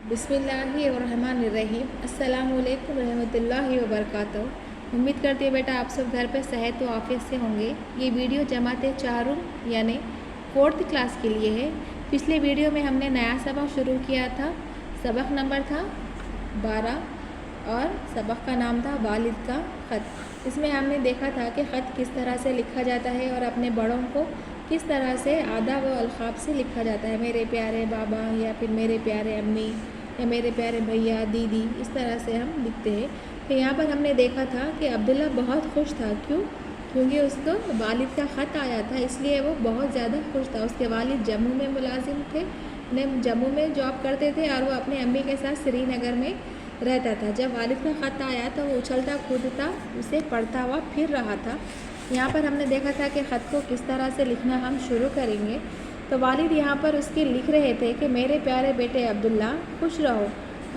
बिस्मिल्लाहिर्रहमानिर्रहीम। अस्सलाम वालेकुम रहमतुल्लाहि व बरकातहू। उम्मीद करती है बेटा आप सब घर पे सेहत व आफियत से होंगे। ये वीडियो जमात चारुम यानी 4th क्लास के लिए है। पिछले वीडियो में हमने नया सबक शुरू किया था। सबक नंबर था 12 और सबक का नाम था वालिद का ख़त। इसमें हमने देखा था कि ख़त किस तरह से लिखा जाता है और अपने बड़ों को किस तरह से आदाब व अलक़ाब से लिखा जाता है। मेरे प्यारे बाबा या फिर मेरे प्यारे अम्मी या मेरे प्यारे भैया दीदी, इस तरह से हम लिखते हैं। तो यहाँ पर हमने देखा था कि अब्दुल्ला बहुत खुश था। क्योंकि उसको वालिद का ख़त आया था, इसलिए वो बहुत ज़्यादा खुश था। उसके वालिद जम्मू में मुलाजिम थे, जम्मू में जॉब करते थे और वो अपने अम्मी के साथ श्रीनगर में रहता था। जब वालिद का ख़त आया तो वो उछलता कूदता उसे पढ़ता हुआ फिर रहा था। यहाँ पर हमने देखा था कि ख़त को किस तरह से लिखना हम शुरू करेंगे। तो वालिद यहाँ पर उसके लिख रहे थे कि मेरे प्यारे बेटे अब्दुल्ला खुश रहो,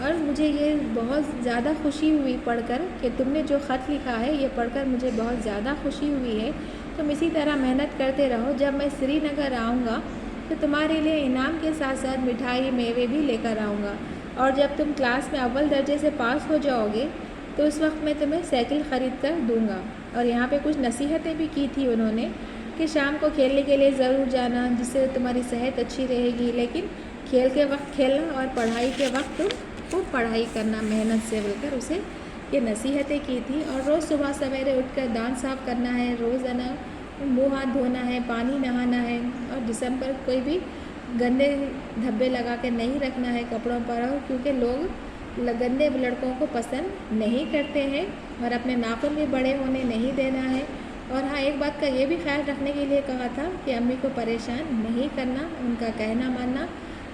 और मुझे ये बहुत ज़्यादा खुशी हुई पढ़कर कि तुमने जो ख़त लिखा है ये पढ़कर मुझे बहुत ज़्यादा खुशी हुई है। तुम इसी तरह मेहनत करते रहो। जब मैं श्रीनगर आऊँगा तो तुम्हारे लिए इनाम के साथ साथ मिठाई मेवे भी लेकर आऊँगा, और जब तुम क्लास में अव्वल दर्जे से पास हो जाओगे तो उस वक्त मैं तुम्हें साइकिल ख़रीद कर दूँगा। और यहाँ पे कुछ नसीहतें भी की थी उन्होंने कि शाम को खेलने के लिए ज़रूर जाना, जिससे तुम्हारी सेहत अच्छी रहेगी, लेकिन खेल के वक्त खेलना और पढ़ाई के वक्त तुम खूब पढ़ाई करना मेहनत से, बोलकर उसे ये नसीहतें की थी। और रोज़ सुबह सवेरे उठकर दांत साफ़ करना है, रोज़ाना मुँह हाथ धोना है, पानी नहाना है, और जिस्म पर कोई भी गंदे धब्बे लगा के नहीं रखना है कपड़ों पर, क्योंकि लोग गंदे लड़कों को पसंद नहीं करते हैं। और अपने नाखून भी बड़े होने नहीं देना है। और हाँ, एक बात का ये भी ख्याल रखने के लिए कहा था कि अम्मी को परेशान नहीं करना, उनका कहना मानना,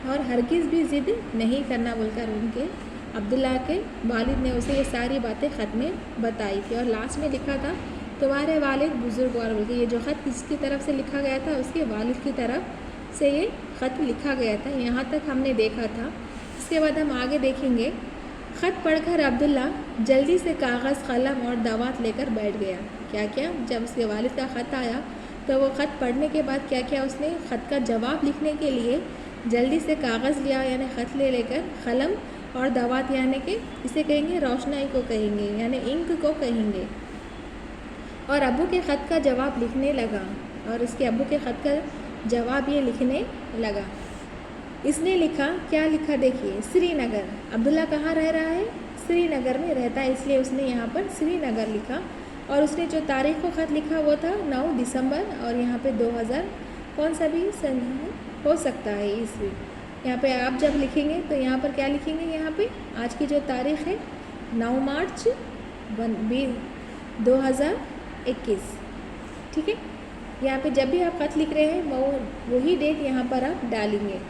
और हरगिज़ भी ज़िद नहीं करना, बोलकर उनके अब्दुल्ला के वालिद ने उसे ये सारी बातें ख़त में बताई थी। और लास्ट में लिखा था तुम्हारे वालिद बुज़ुर्ग, और बोल के ये जो ख़त किसकी तरफ से लिखा गया था, उसके वालिद की तरफ से ये ख़त लिखा गया था। यहाँ तक हमने देखा था। इसके बाद हम आगे देखेंगे। ख़त पढ़कर अब्दुल्ला जल्दी से कागज़ कलम और दावत लेकर बैठ गया। क्या क्या, जब उसके वालिद का ख़त आया तो वो ख़त पढ़ने के बाद क्या क्या उसने ख़त का जवाब लिखने के लिए जल्दी से कागज़ लिया, यानी ख़त लेकर कलम और दावत, यानी कि इसे कहेंगे रोशनाई को कहेंगे, यानी इंक को कहेंगे, और अब्बू के ख़त का जवाब लिखने लगा। और इसके अब्बू के ख़त का जवाब ये लिखने लगा। इसने लिखा, क्या लिखा देखिए, श्रीनगर। अब्दुल्ला कहाँ रह रहा है? श्रीनगर में रहता है, इसलिए उसने यहाँ पर श्रीनगर लिखा। और उसने जो तारीख़ को ख़त लिखा वो था 9 दिसंबर, और यहाँ पे 2000 कौन सा भी सन हो सकता है ईस्वी। यहाँ पे आप जब लिखेंगे तो यहाँ पर क्या लिखेंगे, यहाँ पे आज की जो तारीख़ है 9 मार्च 2021, ठीक है। यहाँ पे जब भी आप ख़त लिख रहे हैं वही डेट यहाँ पर आप डालेंगे।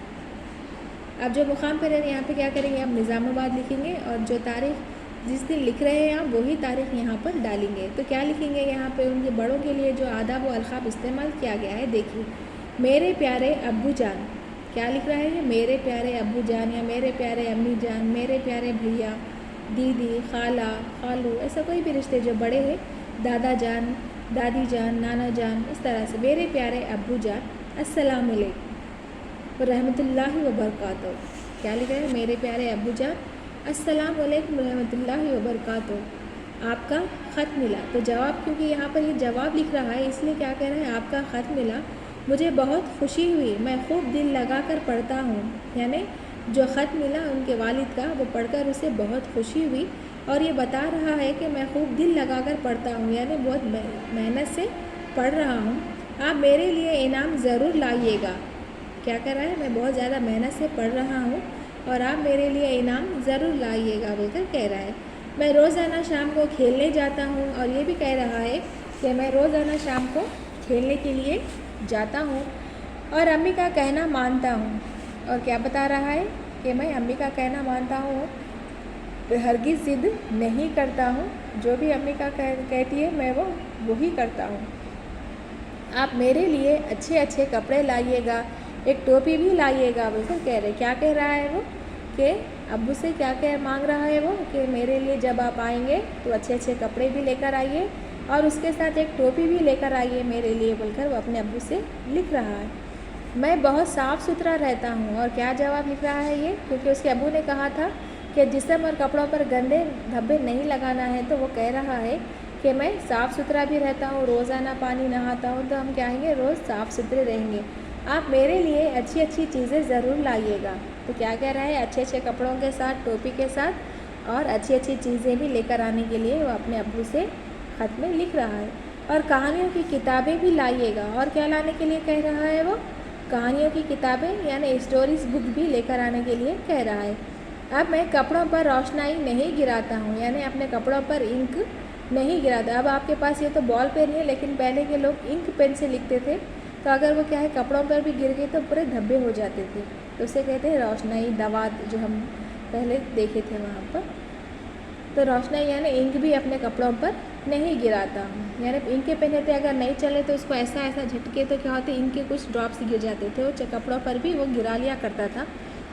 अब जो मुकाम पर है यहाँ पे क्या करेंगे, आप निज़ामाबाद लिखेंगे, और जो तारीख़ जिस दिन लिख रहे हैं आप वही तारीख़ यहाँ पर डालेंगे। तो क्या लिखेंगे यहाँ पे, उनके बड़ों के लिए जो आदाब व अलक़ाब इस्तेमाल किया गया है, देखिए। मेरे प्यारे अब्बू जान, क्या लिख रहा है, मेरे प्यारे अब्बू जान, या मेरे प्यारे अम्मी जान, मेरे प्यारे भैया दीदी, खाला खालू, ऐसा कोई भी रिश्ते जो बड़े हैं, दादा जान दादी जान नाना जान, इस तरह से मेरे प्यारे अब्बू जान, अस्सलाम वालेकुम रहमतुल्लाहि व बरकातहू। क्या लिखा है, मेरे प्यारे अब्बू जान, अस्सलाम वालेकुम रहमतुल्लाहि व बरकातहू। आपका ख़त मिला। तो जवाब, क्योंकि यहाँ पर ये जवाब लिख रहा है इसलिए क्या कह रहा है, आपका ख़त मिला, मुझे बहुत खुशी हुई, मैं खूब दिल लगा कर पढ़ता हूँ। यानी जो ख़त मिला उनके वालिद का, वो पढ़कर उसे बहुत खुशी हुई, और ये बता रहा है कि मैं खूब दिल लगा कर पढ़ता हूँ, यानी बहुत मेहनत से पढ़ रहा हूँ। आप मेरे लिए इनाम ज़रूर लाइएगा। क्या कर रहा है, मैं बहुत ज़्यादा मेहनत से पढ़ रहा हूँ और आप मेरे लिए इनाम ज़रूर लाइएगा, बोलकर कह रहा है। मैं रोज़ाना शाम को खेलने जाता हूँ, और ये भी कह रहा है कि मैं रोज़ाना शाम को खेलने के लिए जाता हूँ और अम्मी का कहना मानता हूँ। और क्या बता रहा है कि मैं अम्मी का कहना मानता हूँ, हरगिज़ ज़िद नहीं करता हूँ, जो भी अम्मी का कहती है मैं वही करता हूँ। आप मेरे लिए अच्छे अच्छे कपड़े लाइएगा, एक टोपी भी लाइएगा, बोलकर कह रहे। क्या कह रहा है वो, कि अब्बू से क्या मांग रहा है वो, कि मेरे लिए जब आप आएंगे तो अच्छे अच्छे कपड़े भी लेकर आइए, और उसके साथ एक टोपी भी लेकर आइए मेरे लिए, बोलकर वो अपने अब्बू से लिख रहा है। میں بہت صاف ستھرا رہتا ہوں۔ اور کیا جواب لکھ رہا ہے یہ؟ کیونکہ اس کے ابو نے کہا تھا کہ جسم اور کپڑوں پر گندے دھبے نہیں لگانا ہے، تو وہ کہہ رہا ہے کہ میں صاف ستھرا بھی رہتا ہوں، روزانہ پانی نہاتا ہوں، تو ہم کہیں گے روز صاف ستھرے رہیں گے۔ آپ میرے لیے اچھی اچھی چیزیں ضرور لائیے گا۔ تو کیا کہہ رہا ہے؟ اچھے اچھے کپڑوں کے ساتھ، ٹوپی کے ساتھ اور اچھی اچھی چیزیں بھی لے کر آنے کے لیے وہ اپنے ابو سے خط میں لکھ رہا ہے۔ اور کہانیوں کی کتابیں بھی لائیے گا۔ اور کیا لانے کے لیے کہہ رہا ہے وہ؟ کہانیوں کی کتابیں یعنی اسٹوریز بک بھی لے کر آنے کے لیے کہہ رہا ہے۔ اب میں کپڑوں پر روشنائی نہیں گراتا ہوں، یعنی اپنے کپڑوں پر انک نہیں گراتا۔ اب آپ کے پاس یہ تو بال پین ہے، لیکن پہلے کے لوگ انک پین سے لکھتے تھے، تو اگر وہ کیا ہے کپڑوں پر بھی گر گئے تو پورے دھبے ہو جاتے تھے، تو اسے کہتے ہیں روشنائی دوات، جو ہم پہلے دیکھے تھے وہاں پر۔ تو روشنائی یعنی انک بھی اپنے کپڑوں پر نہیں گراتا ہوں، یعنی انک کے پہنے تھے اگر نہیں چلے تو اس کو ایسا جھٹکے تو کیا ہوتے انک کے کچھ ڈراپس گر جاتے تھے، وہ کپڑوں پر بھی وہ گرا لیا کرتا تھا،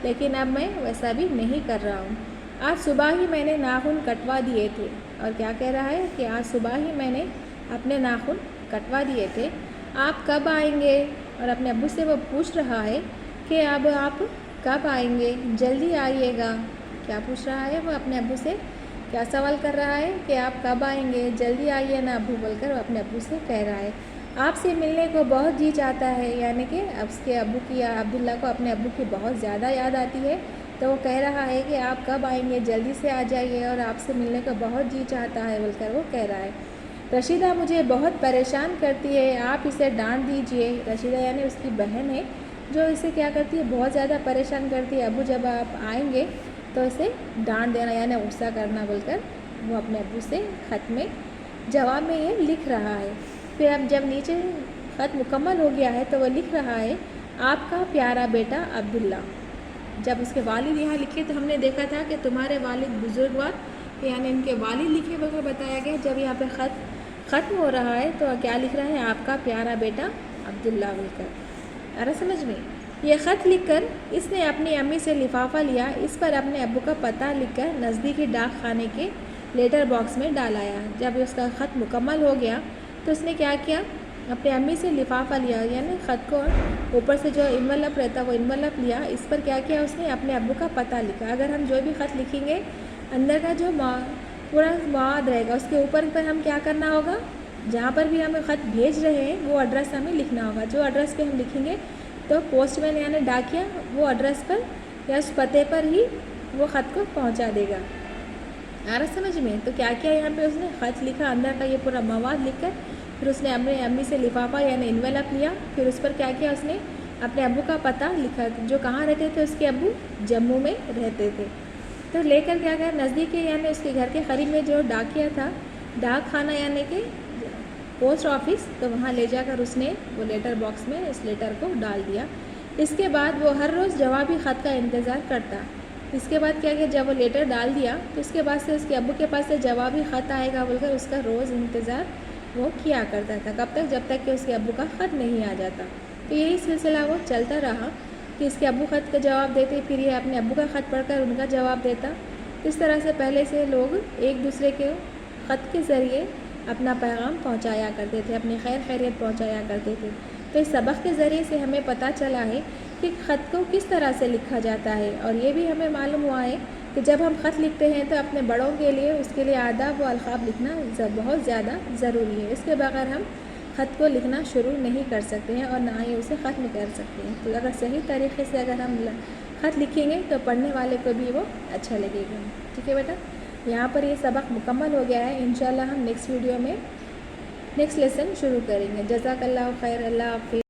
لیکن اب میں ویسا بھی نہیں کر رہا ہوں۔ آج صبح ہی میں نے ناخن کٹوا دیے تھے۔ اور کیا کہہ رہا ہے کہ آج صبح ہی میں نے اپنے ناخن کٹوا دیے تھے۔ آپ کب آئیں گے؟ اور اپنے ابو سے وہ پوچھ رہا ہے کہ اب آپ کب آئیں گے؟ جلدی آئیے گا۔ کیا پوچھ رہا ہے وہ اپنے ابو سے؟ کیا سوال کر رہا ہے کہ آپ کب آئیں گے؟ جلدی آئیے نا ابو بول کر وہ اپنے ابو سے کہہ رہا ہے۔ آپ سے ملنے کو بہت جی چاہتا ہے، یعنی کہ اب اس کے ابو کی عبداللہ کو اپنے ابو کی بہت زیادہ یاد آتی ہے، تو وہ کہہ رہا ہے کہ آپ کب آئیں گے؟ جلدی سے آ جائیے، اور آپ سے ملنے کو بہت جی چاہتا ہے بول کر وہ کہہ رہا ہے۔ رشیدہ مجھے بہت پریشان کرتی ہے، آپ اسے ڈانٹ دیجئے۔ رشیدہ یعنی اس کی بہن ہے، جو اسے کیا کرتی ہے بہت زیادہ پریشان کرتی ہے۔ ابو جب آپ آئیں گے تو اسے ڈانٹ دینا یعنی غصہ کرنا بول کر وہ اپنے ابو سے خط میں جواب میں یہ لکھ رہا ہے۔ پھر اب جب نیچے خط مکمل ہو گیا ہے تو وہ لکھ رہا ہے آپ کا پیارا بیٹا عبداللہ۔ جب اس کے والد یہاں لکھے تو ہم نے دیکھا تھا کہ تمہارے والد بزرگوار یعنی ان کے والد لکھے بغیر بتایا گیا۔ جب یہاں پہ خط ختم ہو رہا ہے تو کیا لکھ رہا ہے؟ آپ کا پیارا بیٹا عبداللہ بول کر۔ آ رہا سمجھ میں؟ یہ خط لکھ کر اس نے اپنی امی سے لفافہ لیا، اس پر اپنے ابو کا پتہ لکھ کر نزدیکی ڈاک خانے کے لیٹر باکس میں ڈالایا۔ جب اس کا خط مکمل ہو گیا تو اس نے کیا کیا؟ اپنے امی سے لفافہ لیا، یعنی خط کو اوپر سے جو انویلپ رہتا وہ انویلپ لیا، اس پر کیا کیا اس نے اپنے ابو کا پتہ لکھا۔ اگر ہم جو بھی خط لکھیں گے اندر کا جو پورا مواد رہے گا اس کے اوپر پر ہم کیا کرنا ہوگا؟ جہاں پر بھی ہمیں خط بھیج رہے ہیں وہ ایڈریس ہمیں لکھنا ہوگا۔ جو ایڈریس پہ ہم لکھیں گے تو پوسٹ مین یعنی ڈاکیا وہ ایڈریس پر یا اس پتے پر ہی وہ خط کو پہنچا دے گا۔ آ رہا سمجھ میں؟ تو کیا کیا یہاں پہ اس نے خط لکھا، اندر کا یہ پورا مواد لکھ کر پھر اس نے اپنے امی سے لفافہ یعنی انویلپ لیا، پھر اس پر کیا کیا اس نے اپنے ابو کا پتہ لکھا، جو کہاں رہتے تھے اس کے ابو؟ جموں میں رہتے تھے۔ تو لے کر کیا کیا نزدیک یعنی اس کے گھر کے قریب میں جو ڈاکیا تھا، ڈاک خانہ یعنی کہ پوسٹ آفس، تو وہاں لے جا کر اس نے وہ لیٹر باکس میں اس لیٹر کو ڈال دیا۔ اس کے بعد وہ ہر روز جوابی خط کا انتظار کرتا۔ اس کے بعد کیا کیا؟ جب وہ لیٹر ڈال دیا تو اس کے بعد سے اس کے ابو کے پاس سے جوابی خط آئے گا بول کر اس کا روز انتظار وہ کیا کرتا تھا۔ کب تک؟ جب تک کہ اس کے ابو کا خط نہیں آ جاتا۔ تو یہی سلسلہ وہ چلتا رہا کہ اس کے ابو خط کا جواب دیتے، پھر یہ اپنے ابو کا خط پڑھ کر ان کا جواب دیتا۔ اس طرح سے پہلے سے لوگ ایک دوسرے کے خط کے ذریعے اپنا پیغام پہنچایا کرتے تھے، اپنی خیر خیریت پہنچایا کرتے تھے۔ تو اس سبق کے ذریعے سے ہمیں پتہ چلا ہے کہ خط کو کس طرح سے لکھا جاتا ہے، اور یہ بھی ہمیں معلوم ہوا ہے کہ جب ہم خط لکھتے ہیں تو اپنے بڑوں کے لیے اس کے لیے آداب و القاب لکھنا بہت زیادہ ضروری ہے۔ اس کے بغیر ہم خط کو لکھنا شروع نہیں کر سکتے ہیں اور نہ ہی اسے ختم کر سکتے ہیں۔ تو اگر صحیح طریقے سے اگر ہم خط لکھیں گے تو پڑھنے والے کو بھی وہ اچھا لگے گا۔ ٹھیک ہے بیٹا، یہاں پر یہ سبق مکمل ہو گیا ہے۔ انشاءاللہ ہم نیکسٹ ویڈیو میں نیکسٹ لیسن شروع کریں گے۔ جزاک اللہ خیر، اللہ حافظ۔